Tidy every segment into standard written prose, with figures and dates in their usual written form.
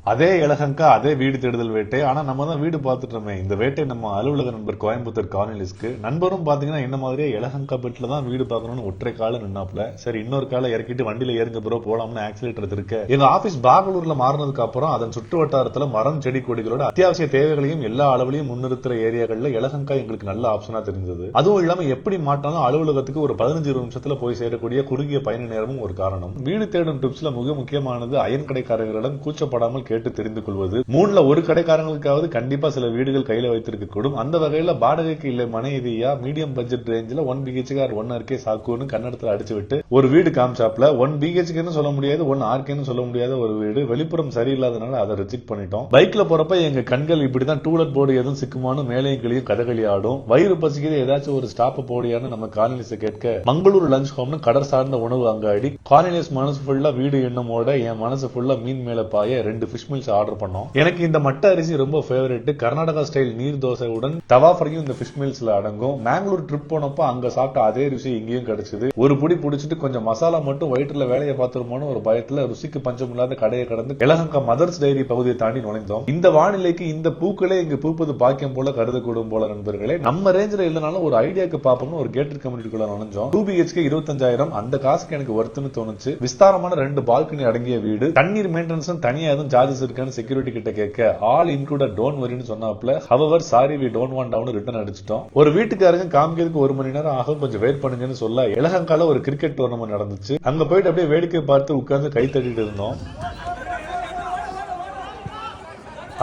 அதே இலகங்கா, அதே வீடு தேடுதல் வேட்டை. ஆனா நம்ம தான் வீடு பார்த்துட்டோமே. இந்த வேட்டை நம்ம அலுவலக நண்பர் கோயம்புத்தூர் கார்னலிஸ்க்கு. நண்பரும் பாத்தீங்கன்னா என்ன மாதிரியே இலகங்கா பெட்ல தான் வீடு பார்க்கணும்னு ஒற்றை கால நின்னாப்ல. சரி இன்னொரு காலை இறக்கிட்டு வண்டியில ஏறுங்க ப்ரோ போலாம்னு ஆக்சிலேட்டர் இருக்கு. எங்க ஆபீஸ் பெங்களூர்ல மாறினதுக்கு அப்புறம் அதன் சுற்று வட்டாரத்துல மரம் செடி கொடிகளோட அத்தியாவசிய தேவைகளையும் எல்லா அளவுலையும் முன்னிறுத்துற ஏரியாக்கள்ல இலகங்கா எங்களுக்கு நல்ல ஆப்ஷனா தெரிஞ்சது. அதுவும் இல்லாம எப்படி மாட்டாலும் அலுவலகத்துக்கு ஒரு 15-20 நிமிஷத்துல போய் சேரக்கூடிய குறுகிய பயண நேரமும் ஒரு காரணம். வீடு தேடும் டிப்ஸ்ல மிக முக்கியமானது அயன் கடைக்காரர்களிடம் கூச்சப்படாமல் கேட்டு தெரிந்து கொள்வது. மூணுல ஒரு கடைக்காரங்களுக்காவது கண்டிப்பா சில வீடுகள் கையில வைத்திருக்க கூடும். அந்த வகையில வாடகைக்கு இல்லை மனைவியா மீடியம் பட்ஜெட் ரேஞ்சில் 1 BHK 1 RK சாக்குன்னு கன்னடத்துல அடிச்சு விட்டு ஒரு வீடு காமிச்சாப்ல. 1 BHK சொல்ல முடியாது, 1 RK சொல்ல முடியாத ஒரு வீடு. வெளிப்புறம் சரியில்லாதனால அதை ரிஜெக்ட் பண்ணிட்டோம். பைக்ல போறப்ப எங்க கண்கள் இப்படிதான் டூலெட் போர்டு எதுவும் சிக்குமானு மேலையும் கிளியும் கதகளி ஆடும். வயிறு பசிக்குது ஏதாச்சும் ஒரு ஸ்டாப் போடியான்னு நம்ம காலனிஸ் கேட்க மங்களூர் லஞ்ச் ஹோம்னு கடல் சார்ந்த உணவு அங்காடி. காலனிஸ் மனசு ஃபுல்லா வீடு எண்ணமோட என் மனசு ஃபுல்லா மீன் மேல பாய 2 ஃபிஷ் மீல்ஸ் ஆர்டர் பண்ணோம். எனக்கு இந்த மட்ட அரிசி ரொம்ப ஃபேவரட். கர்நாடகா ஸ்டைல் நீர் தோசையுடன் தவா ஃப்ரையும் இந்த ஃபிஷ் மீல்ஸ்ல அடங்கும். மேங்களூர் ட்ரிப் போனப்போ அங்க சாப்பிட்ட அதே ருசி இங்கேயும் கிடைச்சது. ஒரு புடி புடிச்சிட்டு கொஞ்சம் மசாலா மட்டும் வயிற்றுல வேலையை பார்த்துருமோன்னு ஒரு பயத்துல ருசிக்கு பஞ்சம் இல்லாத கடையை கடந்து இலகங்கா மதர்ஸ் டைரி பகுதியை தாண்டி நுழைந்தோம். இந்த வானிலைக்கு இந்த பூக்களே இங்கு பூப்பது பாக்கியம் போல கருதக்கூடும் போல நண்பர்களே. நம்ம ரேஞ்சில இல்லனாலும் ஒரு ஐடியாக்கு பாப்போம்னு ஒரு கேட்டட் கம்யூனிட்டிக்குள்ள நுழைஞ்சோம். 2 BHK 25,000 அந்த காசுக்கு எனக்கு ஒர்த்துன்னு தோணுச்சு. விஸ்தாரமான 2 பால்கனி அடங்கிய வீடு. தண்ணீர் மெயின்டெனன்ஸ் தனியா எதுவும் சார்ஜஸ் இருக்கான்னு செக்யூரிட்டி கிட்ட கேட்க ஆல் இன்க்ளூடட் டோன்ட் வரின்னு சொன்னாப்ல. However sorry we don't want down return அடிச்சிட்டோம். ஒரு வீட்டுக்காரங்க காமிக்கிறதுக்கு 1 மணி நேரம் ஆகும், கொஞ்சம் வெயிட் பண்ணுங்கன்னு சொல்ல இலகங்கால ஒரு கிரிக்கெட் டூர்னமெண்ட் நடந்துச்சு. அங்க போயிட்டு அப்படியே வேடிக்கை பார்த்து உட்கார்ந்து கை தட்டிட்டு இருந்தோம்.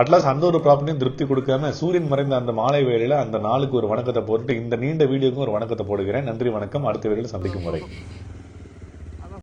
அட்லாஸ் அந்த ஒரு ப்ராப்பர்ட்டியும் திருப்தி கொடுக்காம சூரியன் மறைந்த அந்த மாலை வேளையில அந்த நாளுக்கு ஒரு வணக்கத்தை போட்டு இந்த நீண்ட வீடியோக்கும் ஒரு வணக்கத்தை போடுகிறேன். நன்றி வணக்கம். அடுத்த வேளையில சந்திக்கும் வரை.